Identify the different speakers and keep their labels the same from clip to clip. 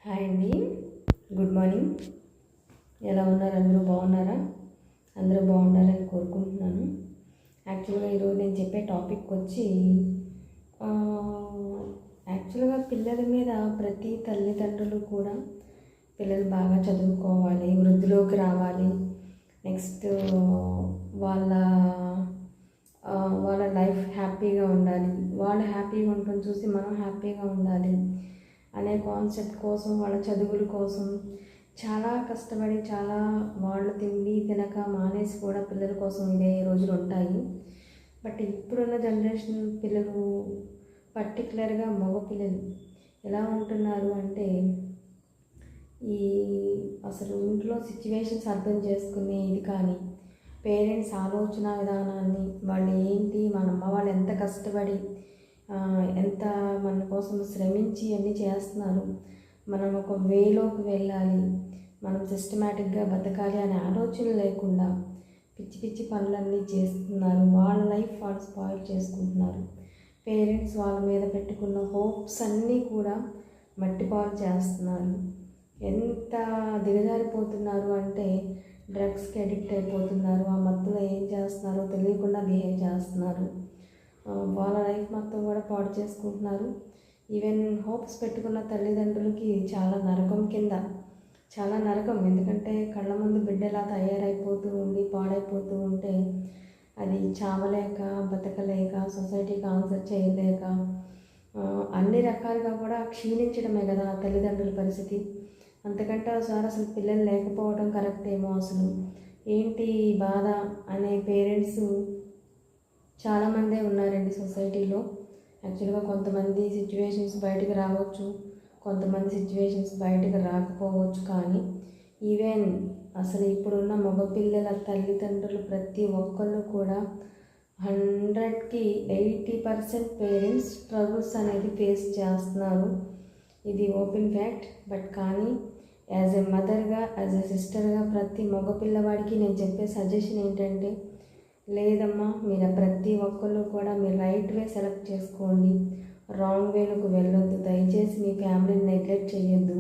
Speaker 1: Hi అండి, good morning. ఎలా ఉన్నారు? అందరూ బాగున్నారా? అందరూ బాగున్నారని కోరుకుంటున్నాను. యాక్చువల్గా ఈరోజు నేను చెప్పే టాపిక్ వచ్చి యాక్చువల్గా పిల్లల మీద ప్రతి తల్లిదండ్రులు కూడా పిల్లలు బాగా చదువుకోవాలి, వృద్ధిలోకి రావాలి, నెక్స్ట్ వాళ్ళ వాళ్ళ లైఫ్ హ్యాపీగా ఉండాలి, వాళ్ళు హ్యాపీగా ఉండటం చూసి మనం హ్యాపీగా ఉండాలి అనే కాన్సెప్ట్ కోసం, వాళ్ళ చదువుల కోసం చాలా కష్టపడి, చాలా వాళ్ళు తిండి తినక మానేసి కూడా పిల్లల కోసం ఇదే రోజులు ఉంటాయి. బట్ ఇప్పుడున్న జనరేషన్ పిల్లలు, పర్టికులర్గా మగ పిల్లలు ఎలా ఉంటున్నారు అంటే, ఈ అసలు ఇంట్లో సిచ్యువేషన్స్ అర్థం చేసుకునే ఇది కానీ, పేరెంట్స్ ఆలోచన విధానాన్ని, వాళ్ళు ఏంటి, మన అమ్మ వాళ్ళు ఎంత కష్టపడి ఎంత మన కోసం శ్రమించి అన్నీ చేస్తున్నారు, మనం ఒక వేలోకి వెళ్ళాలి, మనం సిస్టమేటిక్గా బతకాలి అనే ఆలోచన లేకుండా పిచ్చి పిచ్చి పనులన్నీ చేస్తున్నారు. వాళ్ళ లైఫ్ వాళ్ళు స్పాయిల్ చేసుకుంటున్నారు. పేరెంట్స్ వాళ్ళ మీద పెట్టుకున్న హోప్స్ అన్నీ కూడా మట్టిపాలు చేస్తున్నారు. ఎంత దిగజారిపోతున్నారు అంటే డ్రగ్స్కి అడిక్ట్ అయిపోతున్నారు. ఆ మత్తులో ఏం చేస్తున్నారో తెలియకుండా బిహేవ్ చేస్తున్నారు. వాళ్ళ లైఫ్ మొత్తం కూడా పాడు చేసుకుంటున్నారు. ఈవెన్ హోప్స్ పెట్టుకున్న తల్లిదండ్రులకి చాలా నరకం కింద, చాలా నరకం. ఎందుకంటే కళ్ళ ముందు బిడ్డలా తయారైపోతూ ఉండి పాడైపోతూ ఉంటే అది చావలేక, బతకలేక, సొసైటీకి ఆన్సర్ చేయలేక, అన్ని రకాలుగా కూడా క్షీణించడమే కదా తల్లిదండ్రుల పరిస్థితి. అంతకంటే ఒకసారి అసలు పిల్లలు లేకపోవడం కరెక్ట్ ఏమో. అసలు ఏంటి బాధ అనే పేరెంట్స్ చాలామందే ఉన్నారండి సొసైటీలో. యాక్చువల్గా కొంతమంది సిచ్యువేషన్స్ బయటకు రావచ్చు, కొంతమంది సిచ్యువేషన్స్ బయటకు రాకపోవచ్చు. కానీ ఈవెన్ అసలు ఇప్పుడున్న మగపిల్లల తల్లిదండ్రులు ప్రతి ఒక్కళ్ళు కూడా 100కి 80% పేరెంట్స్ ట్రబుల్స్ అనేది ఫేస్ చేస్తున్నారు. ఇది ఓపెన్ ఫ్యాక్ట్. బట్ కానీ యాజ్ ఎ మదర్గా, యాజ్ ఎ సిస్టర్గా ప్రతి మగపిల్లవాడికి నేను చెప్పే సజెషన్ ఏంటంటే, లేదమ్మా, మీరు ప్రతి ఒక్కళ్ళు కూడా మీరు రైట్ వే సెలెక్ట్ చేసుకోండి, రాంగ్ వేలోకి వెళ్ళొద్దు. దయచేసి మీ ఫ్యామిలీని నెగ్లెక్ట్ చేయొద్దు.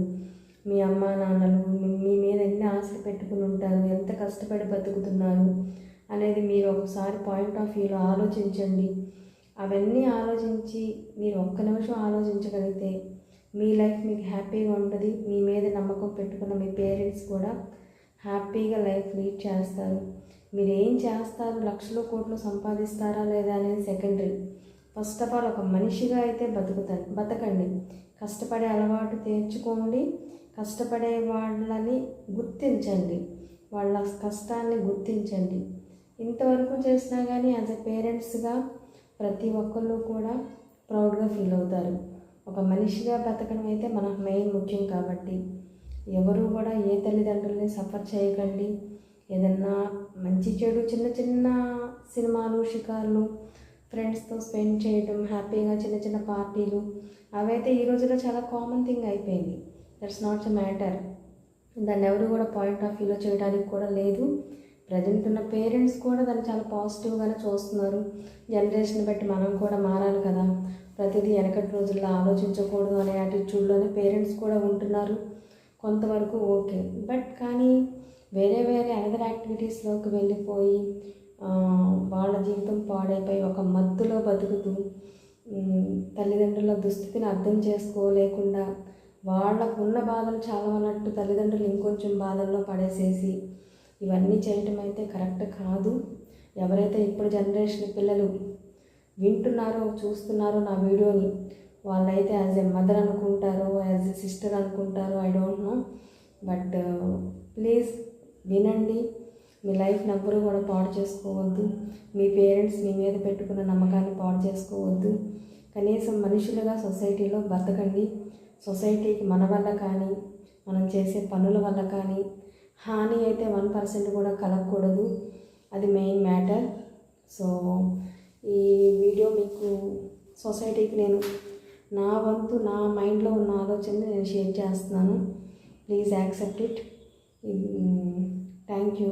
Speaker 1: మీ అమ్మా నాన్నలు మీ మీద ఎన్ని ఆశలు పెట్టుకుని ఉంటారు, ఎంత కష్టపడి బతుకుతున్నారు అనేది మీరు ఒకసారి పాయింట్ ఆఫ్ వ్యూలో ఆలోచించండి. అవన్నీ ఆలోచించి మీరు ఒక్క నిమిషం ఆలోచించగలిగితే మీ లైఫ్ మీకు హ్యాపీగా ఉంటుంది. మీ మీద నమ్మకం పెట్టుకున్న మీ పేరెంట్స్ కూడా హ్యాపీగా లైఫ్ లీడ్ చేస్తారు. మీరు ఏం చేస్తారు, లక్షలు కోట్లు సంపాదిస్తారా లేదా అనేది సెకండరీ. ఫస్ట్ ఆఫ్ ఆల్ ఒక మనిషిగా అయితే బతకండి. కష్టపడే అలవాటు తెచ్చుకోండి. కష్టపడే వాళ్ళని గుర్తించండి, వాళ్ళ కష్టాన్ని గుర్తించండి. ఇంతవరకు చేసినా కానీ యాజ్ ఎ పేరెంట్స్గా ప్రతి ఒక్కళ్ళు కూడా ప్రౌడ్గా ఫీల్ అవుతారు. ఒక మనిషిగా బతకడం అయితే మనకు మెయిన్ ముఖ్యం. కాబట్టి ఎవరు కూడా ఏ తల్లిదండ్రుల్ని సఫర్ చేయకండి. ఏదన్నా మంచి చెడు చిన్న చిన్న సినిమాలు, షికార్లు, ఫ్రెండ్స్తో స్పెండ్ చేయడం, హ్యాపీగా చిన్న చిన్న పార్టీలు, అవైతే ఈ రోజుల్లో చాలా కామన్ థింగ్ అయిపోయింది. That's not a matter. దాన్ని ఎవరు కూడా పాయింట్ ఆఫ్ వ్యూలో చేయడానికి కూడా లేదు. ప్రజెంట్ ఉన్న పేరెంట్స్ కూడా దాన్ని చాలా పాజిటివ్గానే చూస్తున్నారు. జనరేషన్ బట్టి మనం కూడా మారాలి కదా. ప్రతిదీ వెనకటి రోజుల్లో ఆలోచించకూడదు అనే యాటిట్యూడ్లోనే పేరెంట్స్ కూడా ఉంటున్నారు. కొంతవరకు ఓకే. బట్ కానీ వేరే అనదర్ యాక్టివిటీస్లోకి వెళ్ళిపోయి వాళ్ళ జీవితం పాడైపోయి ఒక మత్తులో బతుకుతూ తల్లిదండ్రుల దుస్థితిని అర్థం చేసుకోలేకుండా వాళ్ళకు ఉన్న బాధలు చాలా అన్నట్టు తల్లిదండ్రులు ఇంకొంచెం బాధల్లో పడేసేసి ఇవన్నీ చేయటం అయితే కరెక్ట్ కాదు. ఎవరైతే ఇప్పుడు జనరేషన్ పిల్లలు వింటున్నారో, చూస్తున్నారో నా వీడియోని, వాళ్ళైతే యాజ్ ఎ మదర్ అనుకుంటారో, యాజ్ ఎ సిస్టర్ అనుకుంటారో, I don't know. But please వినండి. మీ లైఫ్ని ఎవ్వరూ కూడా పాడు చేసుకోవద్దు. మీ పేరెంట్స్ మీ మీద పెట్టుకున్న నమ్మకాన్ని పాడు చేసుకోవద్దు. కనీసం మనుషులుగా సొసైటీలో బతకండి. సొసైటీకి మన వల్ల కానీ, మనం చేసే పనుల వల్ల కానీ హాని అయితే 1% కూడా కలగకూడదు. అది మెయిన్ మ్యాటర్. సో ఈ వీడియో మీకు సొసైటీకి నేను నా వంతు, నా మైండ్లో ఉన్న ఆలోచనని నేను షేర్ చేస్తున్నాను. Please accept it. Thank you.